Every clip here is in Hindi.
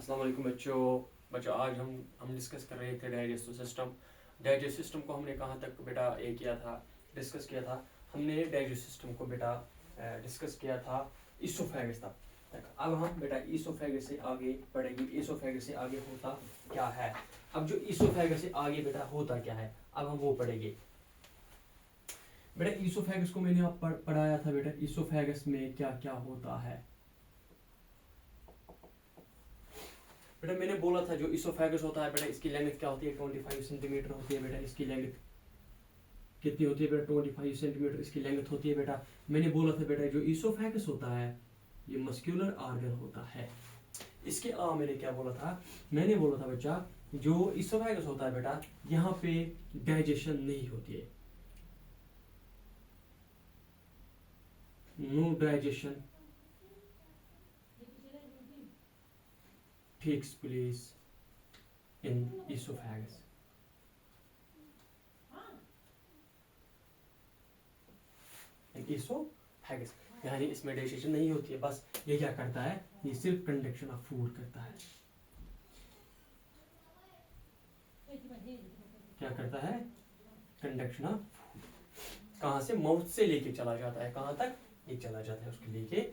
अस्सलाम वालेकुम बच्चों आज हम डिस्कस कर रहे थे डाइजेस्टिव सिस्टम को हमने कहाँ तक बेटा डिस्कस किया था। हमने डाइजेस्टिव सिस्टम को बेटा डिस्कस किया था ईसोफेगस तक। अब हम बेटा ईसोफेगस से आगे बढ़ेंगे। ईसोफेगस से आगे होता क्या है, अब जो ईसोफेगस से आगे बेटा होता क्या है अब हम वो पढ़ेंगे। बेटा ईसोफेगस को मैंने आप पढ़ाया था बेटा, ईसोफेगस में क्या क्या होता है। बेटा मैंने बोला था जो इसोफेगस होता है बेटा इसकी लेंथ क्या होती है, 25 सेंटीमीटर होती है बेटा। इसकी लेंथ कितनी होती है बेटा, 25 सेंटीमीटर इसकी लेंथ होती है बेटा। मैंने बोला था बेटा जो इसोफेगस होता है ये मस्कुलर ऑर्गन होता है। इसके अलावा मैंने क्या बोला था, मैंने बोला था बच्चा जो इसोफेगस होता है बेटा यहाँ पे डाइजेशन नहीं होती है, no digestion takes place in esophagus. esophagus यानी इसमें डाइजेशन नहीं होती है, बस ये क्या करता है, ये सिर्फ कंडक्शन ऑफ फूड करता है। क्या करता है, कंडक्शन ऑफ फूड। कहां से, माउथ से लेके चला जाता है, कहां तक, ये चला जाता है उसके लेके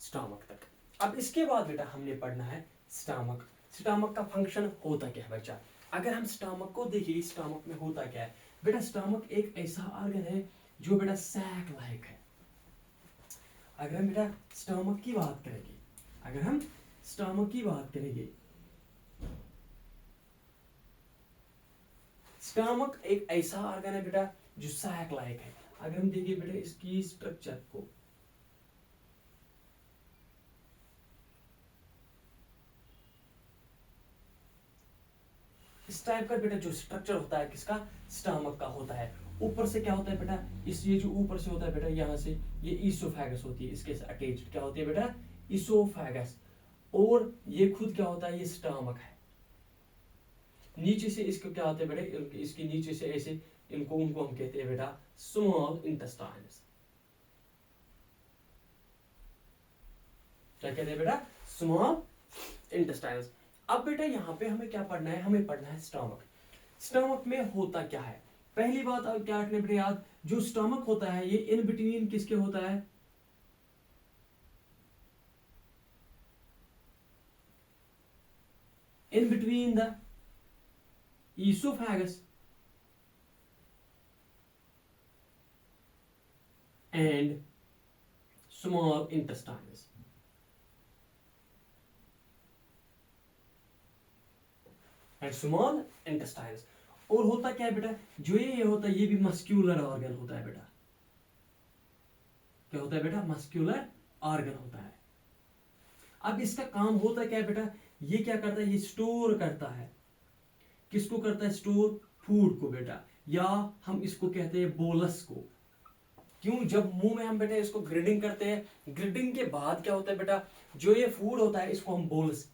स्टमक तक। अब इसके बाद बेटा हमने पढ़ना है स्टमक का फंक्शन होता क्या है बच्चा। अगर हम स्टमक को देखिए, स्टमक में होता क्या है बेटा, स्टमक एक ऐसा ऑर्गन है जो बेटा सैक लाइक है। अगर हम बेटा स्टमक की बात करेंगे, अगर हम स्टमक की बात करेंगे, स्टमक एक ऐसा ऑर्गन है बेटा जो सैक लाइक है। अगर हम देखिए बेटा इसकी स्ट्रक्चर को, इस टाइप का बेटा जो स्ट्रक्चर होता है किसका, स्टमक का होता है। ऊपर से क्या होता है बेटा, इस ये जो ऊपर से होता है बेटा यहाँ से ये ईसोफेगस होती है, इसके अटैच्ड क्या होती है बेटा, ईसोफेगस। और ये खुद क्या होता है, ये स्टमक है। नीचे से इसको क्या होता है बेटा, इसके नीचे से ऐसे उनको हम कहते हैं बेटा स्मॉल इंटेस्टाइन्स। क्या कहते हैं बेटा, स्मॉल इंटेस्टाइन्स। अब बेटा यहाँ पे हमें क्या पढ़ना है, हमें पढ़ना है स्टमक में होता क्या है। पहली बात अब क्या रखने बेटा याद, जो स्टमक होता है ये इन बिटवीन किसके होता है, in between the esophagus and small intestines. And small intestines. और होता क्या है बेटा, जो ये होता है ये भी मस्क्यूलर ऑर्गन होता है बेटा। क्या होता है बेटा, मस्क्यूलर ऑर्गन होता है। अब इसका काम होता क्या है बेटा, ये क्या करता है, ये स्टोर करता है, किसको करता है, स्टोर फूड को बेटा, या हम इसको कहते हैं बोलस को। क्यों, जब मुंह में हम बेटा इसको ग्रिडिंग करते हैं, ग्रिडिंग के बाद क्या होता है बेटा, जो ये फूड होता है इसको हम बोलस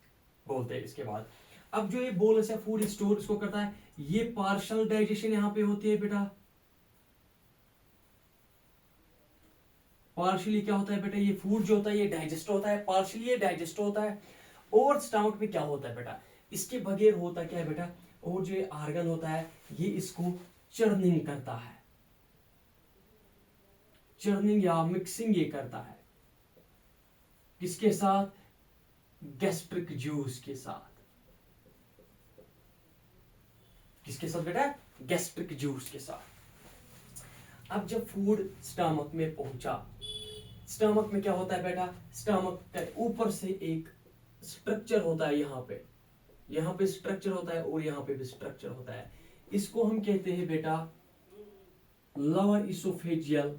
बोलते हैं। इसके बाद अब जो ये बोलस या फूड स्टोर इसको करता है, ये पार्शियल डाइजेशन यहां पे होती है बेटा। पार्शियली क्या होता है बेटा, ये फूड जो होता है ये डाइजेस्ट होता है, पार्शियली ये डाइजेस्ट होता है। और स्टमक में क्या होता है बेटा, इसके बगैर होता क्या है बेटा, और जो ऑर्गन होता है ये इसको चर्निंग करता है, चर्निंग या मिक्सिंग ये करता है, किसके साथ, गैस्ट्रिक जूस के साथ। किसके साथ बेटा, गैस्ट्रिक जूस के साथ। अब जब फूड स्टमक में पहुंचा, स्टमक में क्या होता है बेटा, स्टमक के ऊपर से एक स्ट्रक्चर होता है, यहाँ पे स्ट्रक्चर होता है और यहाँ पे भी स्ट्रक्चर होता है। इसको हम कहते हैं बेटा लोअर इसोफेजियल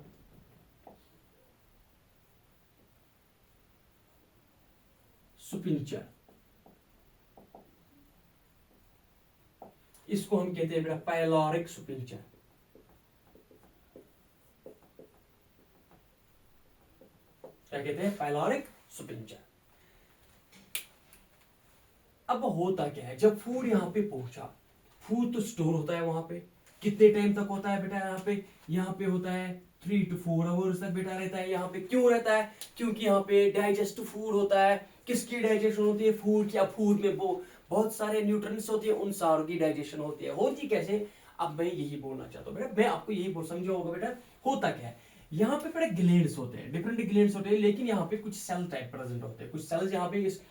सुपिंचर। इसको हम कहते हैं बेटा पाइलोरिक सुपिंचर। क्या कहते हैं, पाइलोरिक सुपिंचर। अब होता क्या है, जब फूड यहां पे पहुंचा, फूड तो स्टोर होता है वहां पे, कितने टाइम तक होता है बेटा, यहाँ पे होता है 3 to 4 आवर्स तक बेटा रहता है यहाँ पे। क्यों रहता है? क्योंकि यहाँ पे डाइजेस्ट फूड होता है। किसकी डाइजेशन होती है? फूड की। अब फूड में बहुत सारे न्यूट्रिएंट्स होते हैं, उन सारों की डाइजेशन होती है। होती कैसे? अब मैं यही बोलना चाहता हूँ बेटा, मैं आपको यही बोल समझो होगा बेटा होता क्या है। यहाँ पे बेटा ग्लैंड्स होते हैं, डिफरेंट ग्लैंड्स होते हैं, लेकिन यहाँ पे कुछ सेल टाइप प्रेजेंट होते हैं। कुछ सेल्स यहाँ पे इस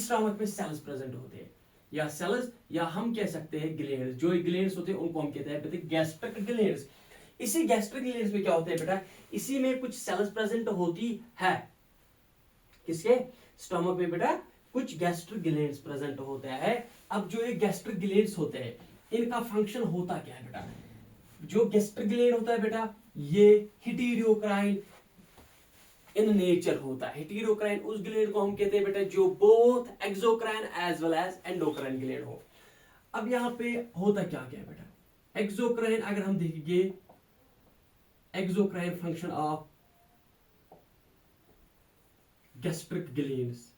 स्टमक में सेल्स प्रेजेंट होते हैं, या सेल्स, या हम कह सकते हैं ग्लैंड्स। जो ग्लैंड्स होते हैं उनको हम कहते हैं गैस्ट्रिक ग्लैंड्स। इसी गैस्ट्रिक ग्लैंड्स में क्या होता है बेटा? इसी में कुछ सेल्स प्रेजेंट होती है। किसके? स्टमक में बेटा कुछ गैस्ट्रिक ग्लैंड्स प्रेजेंट होता है। अब जो ये गैस्ट्रिक ग्लैंड्स होते हैं, इनका फंक्शन होता क्या है बेटा? जो गैस्ट्रिक ग्लैंड होता है बेटा, ये हेटेरोक्राइन इन नेचर होता है। हेटेरोक्राइन उस ग्लैंड को हम कहते हैं बेटा जो both exocrine as well as endocrine gland हो। अब यहाँ पे होता क्या क्या बेटा? एक्सोक्राइन अगर हम देखेंगे, exocrine function of gastric glands.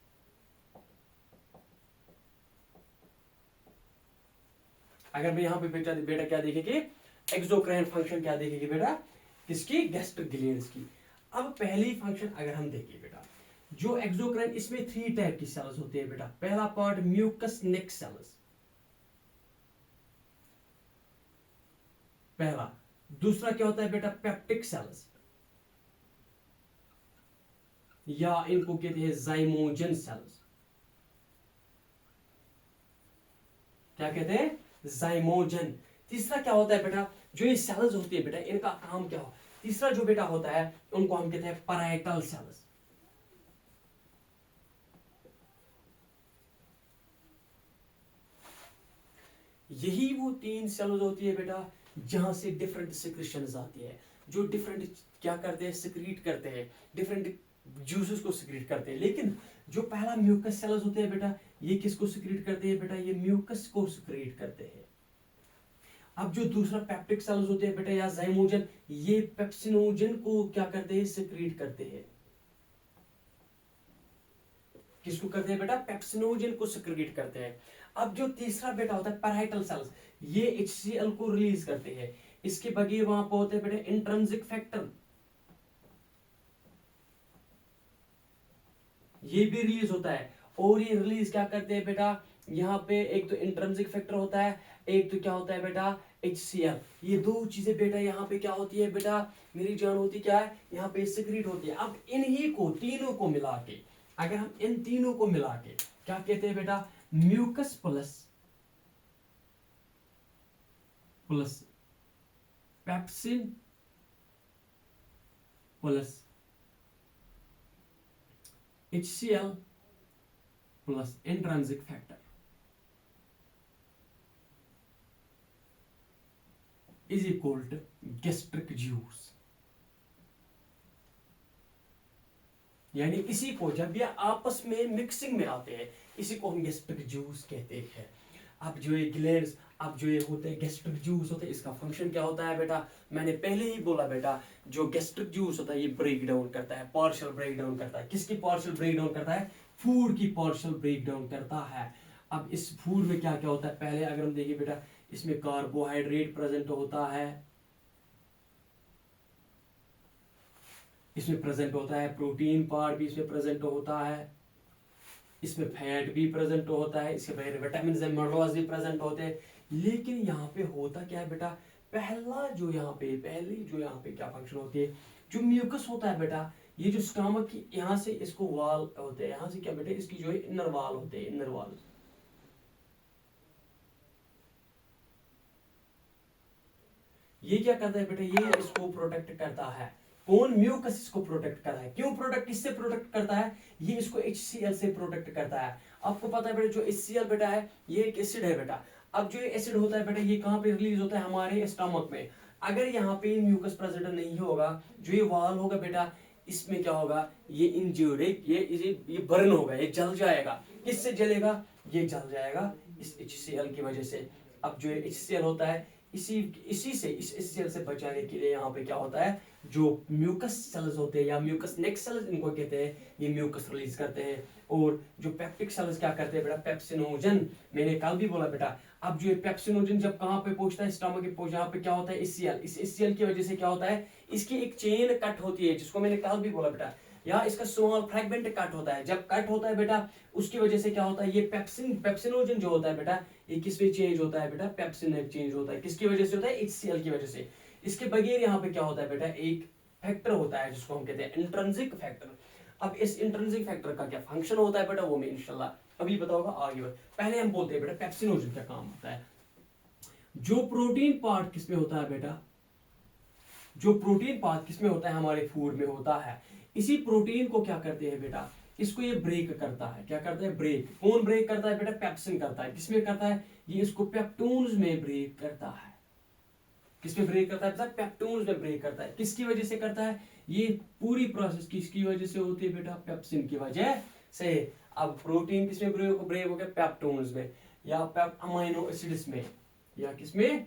अगर मैं यहाँ पे बेटा क्या देखेंगे? एक्सोक्राइन फंक्शन क्या देखेंगे बेटा? किसकी? गैस्ट्रिक ग्लैंड्स की। अब पहली फंक्शन अगर हम देखें बेटा, जो एक्सोक्राइन, इसमें 3 टाइप की सेल्स होती है बेटा। पहला पार्ट म्यूकस नेक सेल्स, पहला। दूसरा क्या होता है बेटा? पेप्टिक सेल्स, या इनको कहते हैं जाइमोजन सेल्स। क्या कहते हैं? जाइमोजन। तीसरा क्या होता है बेटा? जो ये सेल्स होती है बेटा, इनका काम क्या हो? तीसरा जो बेटा होता है उनको हम कहते हैं पैराइटल सेल्स। यही वो 3 सेल्स होती है बेटा जहां से डिफरेंट सिक्रीशंस आती है, जो डिफरेंट क्या करते हैं? सिक्रीट करते हैं, डिफरेंट जूसेस को सिक्रीट करते हैं। लेकिन जो पहला म्यूकस सेल्स होते हैं बेटा, ये किसको सिक्रीट करते हैं बेटा? ये म्यूकस को सिक्रीट करते हैं। अब जो दूसरा पेप्टिक सेल्स होते हैं बेटा, या जाइमोजन, ये पेप्सिनोजन को क्या करते हैं? सिक्रीट करते हैं। किसको करते हैं बेटा? पेप्सिनोजन को सिक्रीट करते हैं। अब जो तीसरा बेटा होता है पैराइटल सेल्स, ये HCl को रिलीज करते हैं। इसके बगैर वहां पर होते हैं बेटा इंट्रिंसिक फैक्टर, ये भी रिलीज होता है। और ये रिलीज क्या करते हैं बेटा? यहाँ पे एक तो इंट्रिंसिक फैक्टर होता है, एक तो क्या होता है बेटा? HCl। ये 2 चीजें बेटा यहाँ पे क्या होती है बेटा? मेरी जान होती क्या है? यहाँ पे सिक्रीट होती है। अब इन्हीं को तीनों को मिला के, अगर हम इन तीनों को मिला के क्या कहते हैं बेटा? Mucus plus pepsin plus HCl plus intrinsic factor is equal to gastric juice. यानी इसी को जब ये आपस में मिक्सिंग में आते हैं, इसी को हम गैस्ट्रिक जूस कहते हैं। अब जो ये ग्लैंड्स, अब जो ये होते हैं गैस्ट्रिक जूस होते हैं, इसका फंक्शन क्या होता है बेटा? मैंने पहले ही बोला बेटा, जो गैस्ट्रिक जूस होता है ये ब्रेक डाउन करता है, पार्शियल ब्रेक डाउन करता है। किसकी पार्शियल ब्रेक डाउन करता है? फूड की पार्शियल ब्रेक डाउन करता है। अब इस फूड में क्या क्या होता है? पहले अगर हम देखिए बेटा, इसमें कार्बोहाइड्रेट प्रेजेंट होता है, इसमें प्रेजेंट होता है प्रोटीन पार्ट भी इसमें प्रेजेंट होता है, इसमें फैट भी प्रेजेंट होता है, इसके बाहर विटामिन एंड मिनरल्स भी प्रेजेंट होते हैं। लेकिन यहाँ पे होता क्या है बेटा? पहली जो यहाँ पे क्या फंक्शन होती है? जो म्यूकस होता है बेटा, ये जो स्टमक की यहाँ से इसको वाल होते हैं, यहाँ से क्या बेटा? इसकी जो है इनर वाल होते हैं, इनर वाल। ये क्या करता है बेटा? ये इसको प्रोटेक्ट करता है। कौन? म्यूकस इसको प्रोटेक्ट करता है। क्यों प्रोटेक्ट? किससे प्रोटेक्ट करता है? ये इसको HCl से प्रोटेक्ट करता है। आपको पता है बेटा, जो HCl बेटा है ये एक एसिड है बेटा। अब जो एसिड होता है बेटा, ये कहाँ पे रिलीज होता है? हमारे स्टमक में। अगर यहाँ पे म्यूकस प्रेजेंट नहीं होगा, जो ये वाल होगा बेटा, इसमें क्या होगा? ये इंज्यूर्ड, ये बर्न होगा, ये जल जाएगा। किससे जलेगा? ये जल जाएगा इस HCl की वजह से। अब जो HCl होता है इसी से इस HCl से बचाने के लिए यहाँ पे क्या होता है, जो म्यूकस सेल्स होते हैं या म्यूकस नेक सेल्स इनको कहते हैं, ये म्यूकस रिलीज करते हैं। और जो पेप्टिक सेल्स क्या करते हैं बेटा, पेप्सिनोजन, मैंने कल भी बोला बेटा। अब जो ये पेप्सिनोजन जब कहाँ पे पहुंचता है, स्टमक के यहाँ पे क्या होता है, HCl, इस HCl की वजह से क्या होता है, इसकी एक चेन कट होती है, जिसको मैंने कल भी बोला बेटा, या इसका स्मॉल फ्रैगमेंट कट होता है। जब कट होता है बेटा, उसकी वजह से क्या होता है, ये पेप्सिनोजन जो होता है बेटा, ये किस में चेंज होता है बेटा, पेप्सिन में चेंज होता है। किसकी वजह से होता है, HCl की वजह से। इसके बगैर यहाँ पे क्या होता है बेटा, एक फैक्टर होता है जिसको हम कहते हैं इंट्रिंसिक फैक्टर। अब इस इंट्रिंसिक फैक्टर का क्या फंक्शन होता है बेटा, वो मैं इंशाल्लाह अभी बताऊंगा आगे। पहले हम बोलते हैं बेटा पेप्सिनोजन क्या काम होता है। जो प्रोटीन पार्ट किसमें होता है बेटा, जो प्रोटीन पार्ट किसमें होता है, हमारे फूड में होता है। इसी प्रोटीन को क्या करते हैं बेटा, इसको ये ब्रेक करता है। क्या करता है, ब्रेक। कौन ब्रेक करता है बेटा, पेप्सिन करता है। किसमें करता है, ये इसको पेप्टोन्स में ब्रेक करता है। किसमें ब्रेक करता है बेटा, पेप्टोन्स में ब्रेक करता है। किसकी वजह से करता है, ये पूरी प्रोसेस किसकी वजह से होती है बेटा, पेप्सिन की वजह से। अब प्रोटीन किसमें ब्रेक हो गया, पेप्टोन्स में, या अमाइनो एसिड्स में, या किसमें,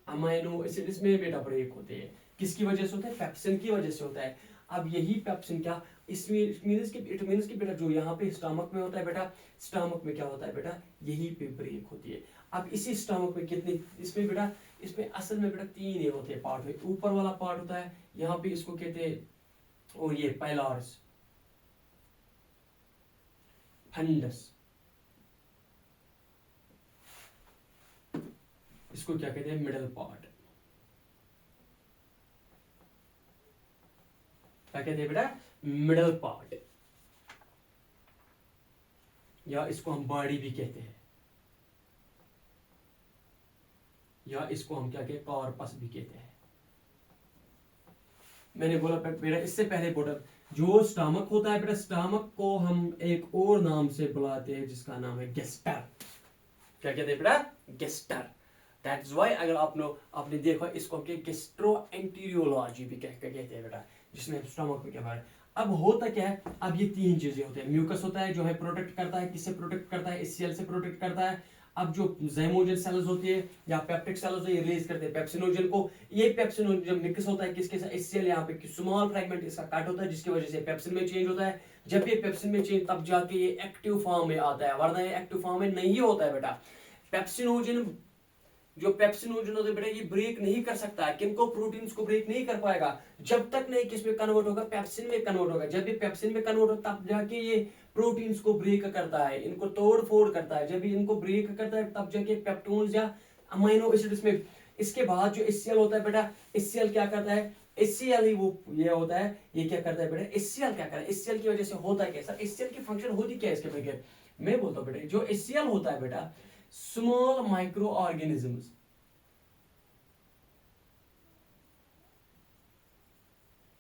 अमाइनो एसिड्स में बेटा ब्रेक होते हैं। किसकी वजह से होता है, पेप्सिन की वजह से होता है। अब यही पेप्सिन क्या, इसमें इट मींस की बेटा जो यहाँ पे स्टमक में होता है बेटा, स्टमक में क्या होता है बेटा, यही पे ब्रेक होती है। अब इसी स्टमक में कितने, इसमें बेटा, इसमें असल में बेटा 3 ये होते हैं पार्ट में। ऊपर वाला पार्ट होता है, यहाँ पे इसको कहते हैं, और ये पाइलर्स, फंडस, इसको क्या कहते हैं, मिडल पार्ट। क्या कहते हैं बेटा, मिडल पार्ट, या इसको हम बॉडी भी कहते हैं, या इसको हम क्या कहते हैं, कॉर्पस भी कहते हैं। मैंने बोला बेटा इससे पहले बोला, जो स्टमक होता है बेटा, स्टमक को हम एक और नाम से बुलाते हैं जिसका नाम है गेस्टर। क्या कहते हैं बेटा, गेस्टर। दैट्स व्हाई अगर आपने देखा, इसको गेस्ट्रोएंटेरोलॉजी भी कहते हैं बेटा, जिसमें स्टमक में क्या है। अब होता क्या है, अब ये 3 चीजें होते हैं। म्यूकस होता है जो है प्रोटेक्ट करता है, किससे प्रोटेक्ट करता है, HCl से प्रोटेक्ट करता है। अब जो ज़ाइमोजन सेल्स होती है या पेप्टिक सेल्स होती है, रिलीज करते हैं पेप्सिनोजन को। ये पेप्सिनोजन मिक्स होता है किसके साथ, HCl, यहाँ पे स्मॉल फ्रैगमेंट इसका कट होता है, जिसकी वजह से पेप्सिन में चेंज होता है। जब ये पेप्सिन में चेंज, तब जाके ये एक्टिव फॉर्म में आता है, वरना ये एक्टिव फॉर्म में नहीं होता है बेटा। पेप्सिनोजन, जो पेप्सिनोजन होता है बेटा, ये ब्रेक नहीं कर सकता है, किनको, प्रोटीन्स को ब्रेक नहीं कर पाएगा, जब तक नहीं किस में कन्वर्ट होगा, पेप्सिन में कन्वर्ट होगा। जब ये पेप्सिन में कन्वर्ट होगा, तब जाके ये प्रोटीन्स को ब्रेक करता है, इनको तोड़ फोड़ करता है। जब ये इनको ब्रेक करता है, तब जाके पेप्टोन्स या अमाइनो एसिड्स में। इसके बाद जो HCl होता है बेटा, HCl क्या करता है, HCl ही वो ये होता है, ये क्या करता है बेटा, HCl क्या करता है, HCl की वजह से होता है कैसा, HCl की फंक्शन होती क्या है इसके बगैर, मैं बोलता हूँ बेटा। जो HCl होता है बेटा, स्मॉल माइक्रो ऑर्गेनिजम्स,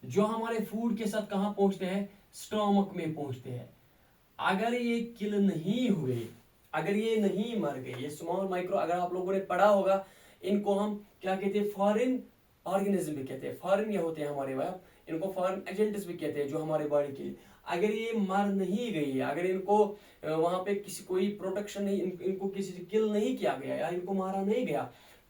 जो हमारे फूड के साथ कहां पहुंचते हैं, स्टमक में पहुंचते हैं। अगर ये किल नहीं हुए, अगर ये नहीं मर गए, ये स्मॉल माइक्रो, अगर आप लोगों ने पढ़ा होगा, इनको हम क्या कहते हैं, फॉरेन ऑर्गेनिज्म भी कहते हैं। फॉरेन ये होते हैं हमारे वहाँ, इनको फॉरेन एजेंट्स भी कहते हैं, जो हमारे बॉडी के लिए। अगर ये मर नहीं गई है, अगर इनको वहां पे किसी कोई प्रोटेक्शन नहीं, इनको किसी से किल नहीं किया गया या इनको मारा नहीं गया,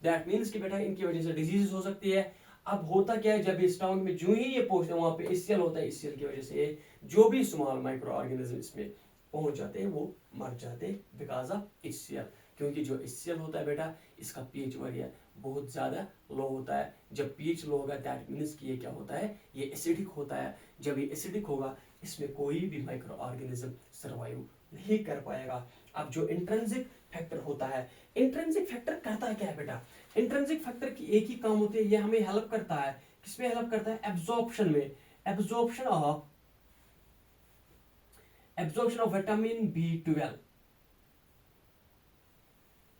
दैट मीन्स कि बेटा इनकी वजह से डिजीज हो सकती है। अब होता क्या है, जब इस स्टमक में जो ही ये पहुंचते हैं, वहां पे HCl होता है, HCl की वजह से जो भी स्मॉल माइक्रो ऑर्गेनिज्म इसमें पहुंच जाते हैं, वो मर जाते हैं बिकॉज ऑफ HCl। क्योंकि जो HCl होता है बेटा, इसका पीएच वैल्यू बहुत ज्यादा लो होता है। जब पीएच लो होगा, दैट मीन्स कि ये क्या होता है, ये एसिडिक होता है। जब ये एसिडिक होगा, इसमें कोई भी माइक्रो ऑर्गेनिज्म सर्वाइव नहीं कर पाएगा। अब जो इंट्रिंसिक फैक्टर होता है, इंट्रिंसिक फैक्टर करता है क्या है बेटा, इंट्रिंसिक फैक्टर की एक ही काम होती है, ये हमें हेल्प करता है, किसमें हेल्प करता है, एब्जॉर्प्शन में, एब्जॉर्प्शन ऑफ विटामिन B12।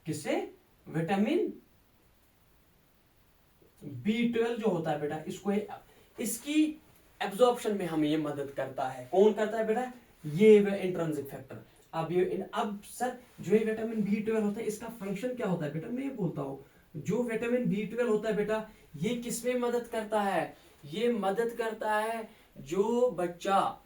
किससे, विटामिन B12 जो होता है बेटा, इसको इसकी एब्जॉर्प्शन में हमें ये मदद करता है। कौन करता है बेटा, ये इंट्रिंसिक फैक्टर। अब सर जो ये विटामिन B12 होता है, इसका फंक्शन क्या होता है बेटा, मैं ये बोलता हूँ। जो विटामिन B12 होता है बेटा, ये किसमें मदद करता है, ये मदद करता है जो बच्चा,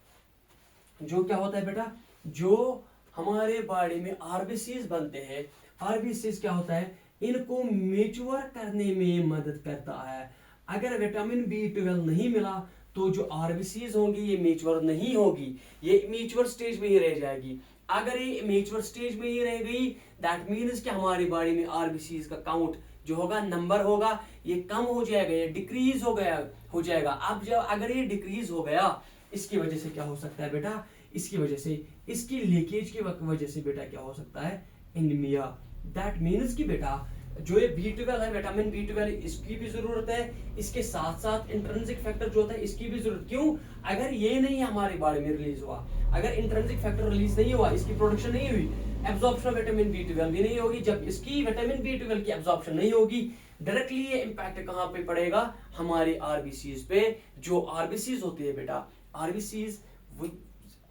जो क्या होता है बेटा, जो हमारे बॉडी में आरबीसीज बनते हैं। आरबीसीज क्या होता है, इनको मेच्योर करने में मदद करता है। अगर विटामिन B12 नहीं मिला तो जो आरबीसीज होंगी ये मेच्योर नहीं होगी, ये इमेच्योर स्टेज में ही रह जाएगी। अगर ये इमेच्योर स्टेज में ही रह गई दैट मीन्स कि हमारी बॉडी में आरबीसीज का काउंट जो होगा, नंबर होगा, ये कम हो जाएगा, ये डिक्रीज हो जाएगा। अब जब अगर ये डिक्रीज हो गया, इसकी वजह से क्या हो सकता है बेटा, इसकी वजह से, इसकी लीकेज की वजह से बेटा क्या हो सकता है, एनीमिया। दैट मीन्स कि बेटा जो ये B12 है, विटामिन B12, इसकी भी जरूरत है, इसके साथ साथ इंट्रिंसिक फैक्टर जो होता है इसकी भी जरूरत। क्यों? अगर ये नहीं हमारी बॉडी में रिलीज हुआ, अगर इंट्रिंसिक फैक्टर रिलीज नहीं हुआ, इसकी प्रोडक्शन नहीं हुई, एब्जॉर्प्शन ऑफ विटामिन B12 भी नहीं होगी। जब इसकी विटामिन B12 की एब्जॉर्प्शन नहीं होगी, डायरेक्टली ये इंपैक्ट कहां पे पड़ेगा, हमारी आरबीसीज पे। जो आरबीसीज होती है बेटा, आरबीसीज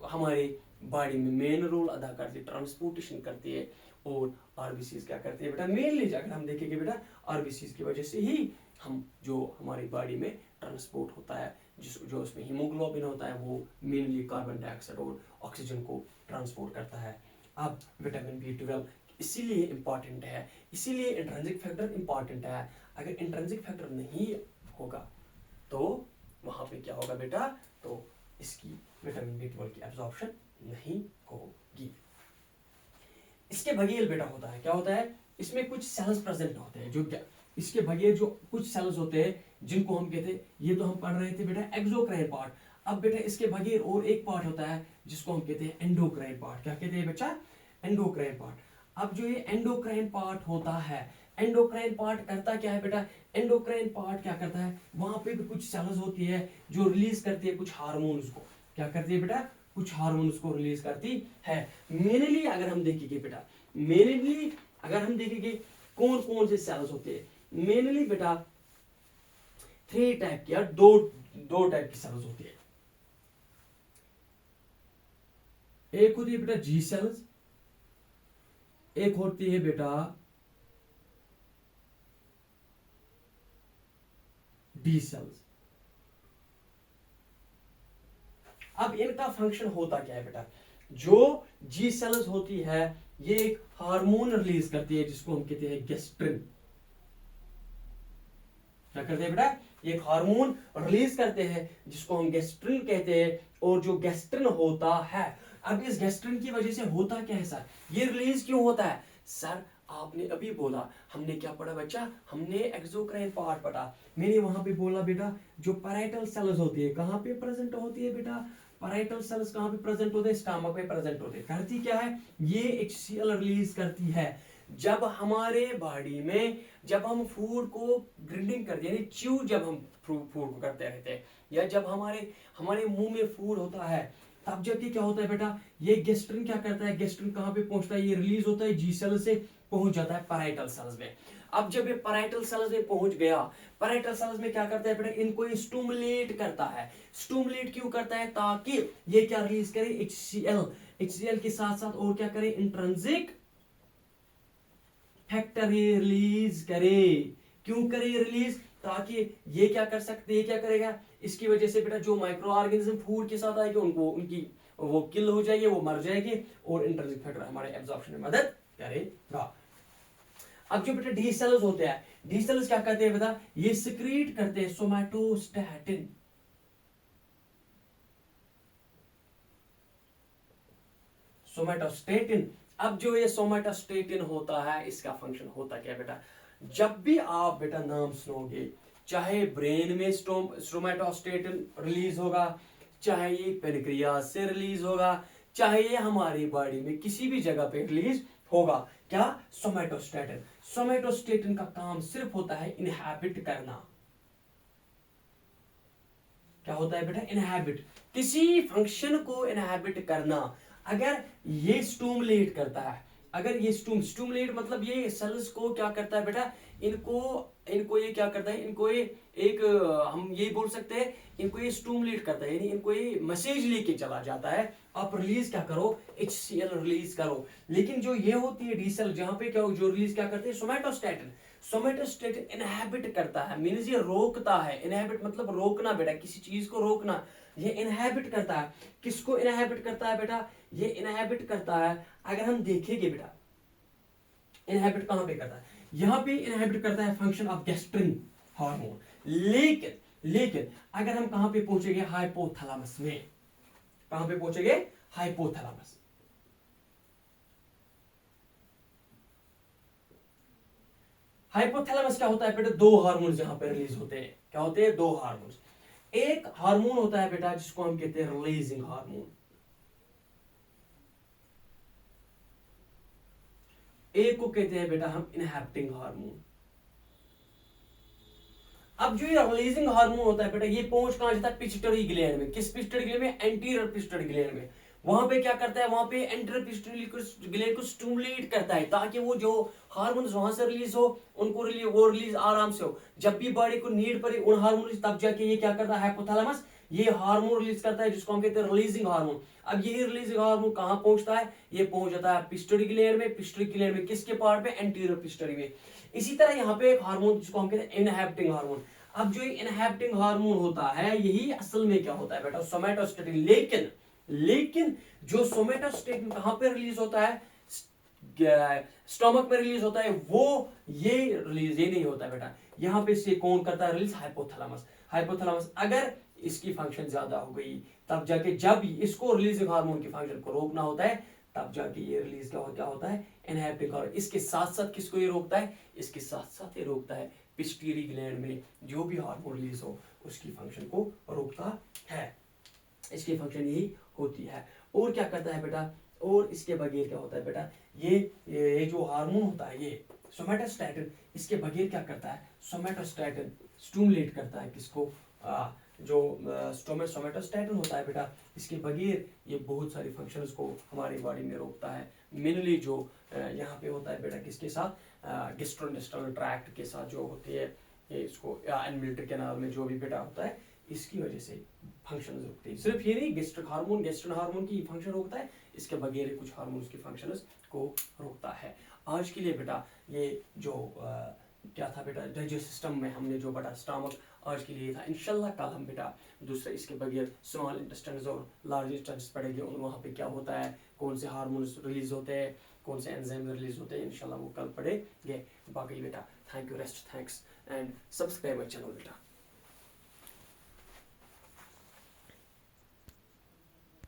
हमारे बॉडी में मेन रोल अदा करती है, ट्रांसपोर्टेशन करती है। और आरबीसीज क्या करती है बेटा, मेनली अगर हम देखेंगे बेटा, आरबीसीज की वजह से ही हम जो हमारी बॉडी में ट्रांसपोर्ट होता है, जो उसमें हीमोग्लोबिन होता है, वो मेनली कार्बन डाइऑक्साइड और ऑक्सीजन को ट्रांसपोर्ट करता है। अब विटामिन B12 इसीलिए इंपॉर्टेंट है, इसीलिए इंट्रिंसिक फैक्टर इंपॉर्टेंट है। अगर इंट्रिंसिक फैक्टर नहीं होगा तो वहां पे क्या होगा बेटा, तो इसकी विटामिन B12 की एब्जॉर्प्शन नहीं होगी। इसके बगैर बेटा होता है, क्या होता है, इसमें कुछ सेल्स प्रेजेंट होते हैं, जो क्या, इसके बगैर जो कुछ सेल्स होते हैं जिनको हम कहते हैं, ये तो हम पढ़ रहे थे बेटा एक्सोक्राइन पार्ट। अब बेटा इसके बगैर और एक पार्ट होता है जिसको हम कहते हैं एंडोक्राइन पार्ट। क्या कहते हैं बच्चा, एंडोक्राइन पार्ट। अब जो ये एंडोक्राइन पार्ट होता है, एंडोक्राइन पार्ट करता क्या है बेटा, एंडोक्राइन पार्ट क्या करता है, वहां पे भी कुछ सेल्स होती है जो रिलीज करती है कुछ हार्मोन्स को। क्या करती है बेटा, कुछ हार्मोन्स को रिलीज करती है। मेनली अगर हम देखेंगे बेटा, मेनली अगर हम देखेंगे कौन कौन से सेल्स होते हैं, मेनली बेटा 3 टाइप की, दो टाइप की सेल्स होती है। एक होती है बेटा जी सेल्स, एक होती है बेटा डी सेल्स। अब इनका फंक्शन होता क्या है बेटा, जो जी सेल्स होती है ये एक हार्मोन रिलीज करती है जिसको हम कहते हैं गेस्ट्रिन। क्या करते हैं बेटा, ये हार्मोन रिलीज करते हैं जिसको हम गेस्ट्रिन कहते हैं। और जो गेस्ट्रिन होता है, अब इस गेस्ट्रिन की वजह से होता क्या है सर, ये रिलीज क्यों होता है सर, आपने अभी बोला, हमने क्या पढ़ा बच्चा, हमने एक्सोक्राइन पार्ट पढ़ा। मैंने वहां पे बोला बेटा जो पैराइटल सेल्स होती है कहां पे प्रेजेंट होती है बेटा, पैराइटल सेल्स कहां पे प्रेजेंट होते हैं, स्टमक पे प्रेजेंट होते हैं। करती क्या है, ये HCl रिलीज करती है। जब हमारे बॉडी में, जब हम फूड को ग्रिंडिंग करते हैं, यानी च्यू जब हम फूड को करते रहते हैं, या जब हमारे मुंह में फूड होता है, तब जब ये क्या होता है बेटा, ये गेस्ट्रिन क्या करता है, गेस्ट्रिन कहां पे पहुंचता है, ये रिलीज होता है जी सेल से, पहुंच जाता है पैराइटल सेल्स में। अब जब ये पैराइटल सेल्स में पहुंच गया, पैराइटल सेल्स में क्या करता है बेटा, इनको स्टिमुलेट करता है। स्टिमुलेट क्यों करता है, ताकि ये क्या रिलीज करे, HCl के साथ साथ और क्या करे, इंट्रिंसिक फैक्टर रिलीज करे। क्यों करे रिलीज, ताकि ये क्या कर सकते, ये क्या करेगा, इसकी वजह से बेटा जो माइक्रो ऑर्गेनिज्म फूड के साथ आएंगे उनको, उनकी वो किल हो जाएगी, वो मर जाएगी, और इंट्रिंसिक फैक्टर हमारे एब्जॉर्प्शन में मदद करेगा। अब जो बेटा डी सेल्स होते हैं, डी सेल्स क्या करते हैं बेटा, ये सिक्रीट करते हैं सोमैटोस्टैटिन। सोमैटोस्टैटिन, अब जो ये सोमैटोस्टैटिन होता है, इसका फंक्शन होता क्या बेटा, जब भी आप बेटा नाम सुनोगे, चाहे ब्रेन में सोमैटोस्टैटिन रिलीज होगा, चाहे ये पेनक्रियास से रिलीज होगा, चाहे ये हमारी बॉडी में किसी भी जगह पे रिलीज होगा, क्या, सोमैटोस्टैटिन। सोमैटोस्टैटिन का काम सिर्फ होता है इनहैबिट करना। क्या होता है बेटा, इनहैबिट, किसी फंक्शन को इनहैबिट करना। अगर ये स्टिमुलेट करता है, अगर ये स्टिमुलेट मतलब ये सेल्स को क्या करता है बेटा, इनको ये क्या करता है, इनको ये एक हम ये बोल सकते हैं, इनको ये स्टिमुलेट करता है, यानी इनको ये मैसेज लेके चला जाता है, आप रिलीज क्या करो, HCl रिलीज करो। लेकिन जो ये होती है डी सेल, जहां पे क्या जो रिलीज क्या करते हैं, सोमैटोस्टैटिन। सोमैटोस्टैटिन इनहैबिट करता है, मींस ये रोकता है। इनहैबिट मतलब रोकना बेटा, किसी चीज को रोकना, ये इनहैबिट करता है। किसको इनहैबिट करता है बेटा, ये इनहैबिट करता है, अगर हम देखेंगे बेटा इनहैबिट कहां पे करता है, यहाँ पे इनहिबिट करता है फंक्शन ऑफ गैस्ट्रिन हार्मोन। लेकिन अगर हम कहां पे पहुंचेंगे, हाइपोथैलेमस में, कहां पे पहुंचेंगे, हाइपोथैलेमस। हाइपोथैलेमस क्या होता है बेटा, दो हार्मोन्स यहां पे रिलीज होते हैं। क्या होते हैं, दो हार्मोन्स। एक हार्मोन होता है बेटा जिसको हम कहते हैं रिलीजिंग हार्मोन, एक को कहते हैं बेटा हम इनहिबिटिंग हार्मोन। अब जो ये रिलीजिंग हार्मोन होता है बेटा, ये पहुंच कहां जाता है, पिट्यूटरी ग्लैंड में। किस पिट्यूटरी ग्लैंड में, एंटीरियर पिट्यूटरी ग्लैंड में। वहां पे क्या करता है, वहां पे एंटीरियर पिट्यूटरी ग्लैंड को स्टिमुलेट करता है ताकि वो जो हार्मोन्स वहां से रिलीज हो, उनको रिलीज आराम से हो। जब भी बॉडी को नीड पड़े उन हार्मोन, तब जाके ये क्या करता है, हाइपोथैलेमस ये हार्मोन रिलीज करता है जिसको हम कहते हैं रिलीजिंग हार्मोन। अब यही रिलीजिंग हार्मोन कहां पहुंचता है, ये पहुंच जाता है पिट्यूटरी ग्लैंड में। पिट्यूटरी ग्लैंड में किसके पार्ट में, एंटीरियर पिट्यूटरी में। इसी तरह यहाँ पे एक हार्मोन जिसको हम कहते हैं इनहिबिटिंग हार्मोन। अब जो इनहिबिटिंग हार्मोन होता है, यही असल में क्या होता है बेटा, सोमैटोस्टेटिन। लेकिन जो सोमैटोस्टेटिन कहां पे रिलीज होता है, स्टोमक में रिलीज होता है, वो ये रिलीज ये नहीं होता है बेटा। यहां पे से कौन करता है रिलीज, हाइपोथैलेमस। अगर इसकी फंक्शन ज्यादा हो गई, तब जाके जब इसको रिलीजिंग हार्मोन की फंक्शन को रोकना होता है, तब जाके ये रिलीज क्या होता है, इनहिबिटिंग हार्मोन। इसके साथ साथ किसको ये रोकता है, इसके साथ साथ ये रोकता है पिट्यूटरी ग्लैंड में जो भी हार्मोन रिलीज हो उसकी फंक्शन को रोकता है। इसकी फंक्शन यही होती है। और क्या करता है बेटा, और इसके बगैर क्या होता है बेटा, ये जो हार्मोन होता है ये सोमैटोस्टैटिन, इसके बगैर क्या करता है, सोमैटोस्टैटिन स्टिमुलेट करता है किसको, जो सोमैटोस्टैटिन होता है बेटा, इसके बगैर ये बहुत सारी फंक्शंस को हमारी बॉडी में रोकता है। मेनली जो यहाँ पे होता है बेटा किसके साथ, गैस्ट्रोइंटेस्टाइनल ट्रैक्ट के साथ जो होती है, ये इसको एनमिलिटरी कैनाल में जो भी बेटा होता है, इसकी वजह से फंक्शन रोकती है। सिर्फ ये नहीं, गैस्ट्रिन हार्मोन की फंक्शन रोकता है, इसके बगैर कुछ हार्मोन्स की फंक्शंस को रोकता है। आज के लिए बेटा ये जो क्या था बेटा, डाइजेस्ट सिस्टम में हमने जो बेटा स्टमक आज के लिए था। इंशाल्लाह कल हम बेटा दूसरे इसके बगैर स्मॉल इंटेस्टाइन्स और लार्ज इंटेस्टाइन्स पढ़ेंगे, और वहाँ पे क्या होता है, कौन से हार्मोन्स रिलीज होते हैं, कौन से एंजाइम रिलीज होते हैं, इंशाल्लाह वो कल पढ़ेंगे। बाकी बेटा thank you, rest, thanks and subscribe my channel बेटा।